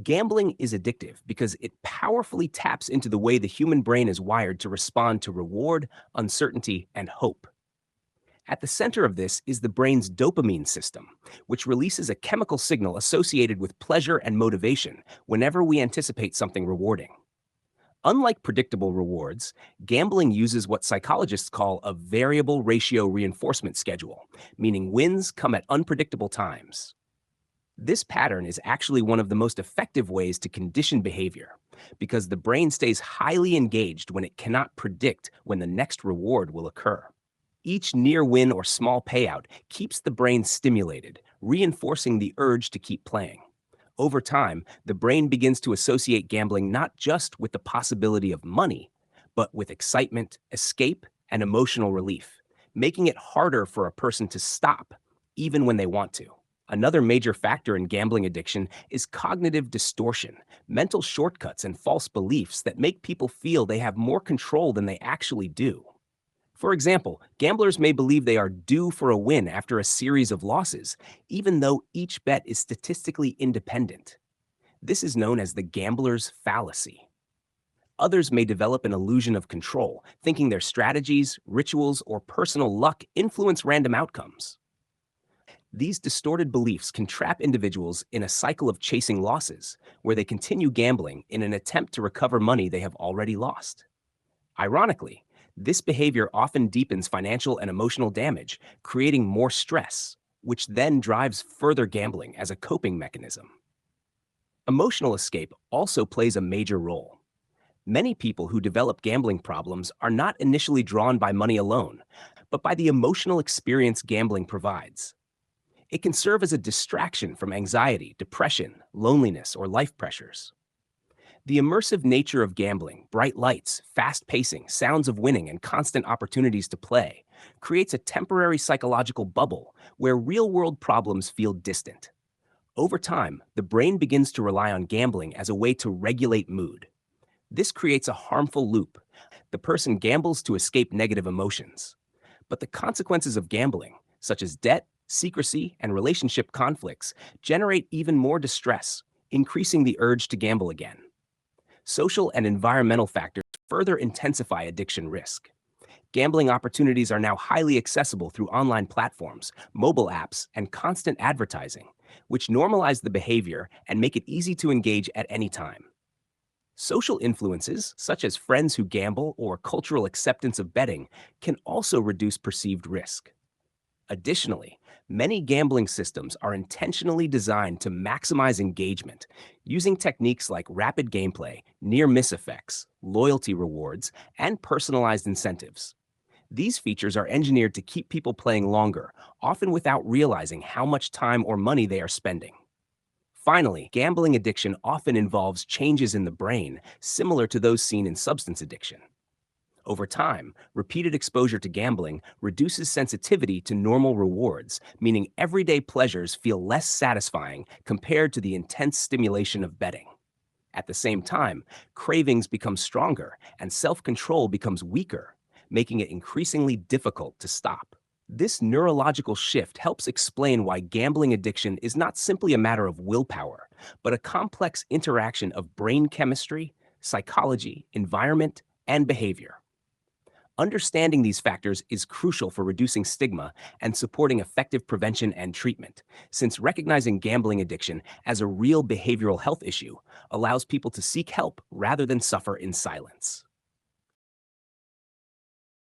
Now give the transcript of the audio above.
Gambling is addictive because it powerfully taps into the way the human brain is wired to respond to reward, uncertainty, and hope. At the center of this is the brain's dopamine system, which releases a chemical signal associated with pleasure and motivation whenever we anticipate something rewarding. Unlike predictable rewards, gambling uses what psychologists call a variable ratio reinforcement schedule, meaning wins come at unpredictable times. This pattern is actually one of the most effective ways to condition behavior because the brain stays highly engaged when it cannot predict when the next reward will occur. Each near win or small payout keeps the brain stimulated, reinforcing the urge to keep playing. Over time, the brain begins to associate gambling not just with the possibility of money, but with excitement, escape, and emotional relief, making it harder for a person to stop, even when they want to. Another major factor in gambling addiction is cognitive distortion, mental shortcuts, and false beliefs that make people feel they have more control than they actually do. For example, gamblers may believe they are due for a win after a series of losses, even though each bet is statistically independent. This is known as the gambler's fallacy. Others may develop an illusion of control, thinking their strategies, rituals, or personal luck influence random outcomes. These distorted beliefs can trap individuals in a cycle of chasing losses, where they continue gambling in an attempt to recover money they have already lost. Ironically, this behavior often deepens financial and emotional damage, creating more stress, which then drives further gambling as a coping mechanism. Emotional escape also plays a major role. Many people who develop gambling problems are not initially drawn by money alone, but by the emotional experience gambling provides. It can serve as a distraction from anxiety, depression, loneliness, or life pressures. The immersive nature of gambling, bright lights, fast pacing, sounds of winning, and constant opportunities to play, creates a temporary psychological bubble where real world problems feel distant. Over time, the brain begins to rely on gambling as a way to regulate mood. This creates a harmful loop. The person gambles to escape negative emotions. But the consequences of gambling, such as debt, secrecy, and relationship conflicts, generate even more distress, increasing the urge to gamble again. Social and environmental factors further intensify addiction risk. Gambling opportunities are now highly accessible through online platforms, mobile apps, and constant advertising, which normalize the behavior and make it easy to engage at any time. Social influences, such as friends who gamble or cultural acceptance of betting, can also reduce perceived risk. Additionally, many gambling systems are intentionally designed to maximize engagement, using techniques like rapid gameplay, near-miss effects, loyalty rewards, and personalized incentives. These features are engineered to keep people playing longer, often without realizing how much time or money they are spending. Finally, gambling addiction often involves changes in the brain similar to those seen in substance addiction. Over time, repeated exposure to gambling reduces sensitivity to normal rewards, meaning everyday pleasures feel less satisfying compared to the intense stimulation of betting. At the same time, cravings become stronger and self-control becomes weaker, making it increasingly difficult to stop. This neurological shift helps explain why gambling addiction is not simply a matter of willpower, but a complex interaction of brain chemistry, psychology, environment, and behavior. Understanding these factors is crucial for reducing stigma and supporting effective prevention and treatment, since recognizing gambling addiction as a real behavioral health issue allows people to seek help rather than suffer in silence.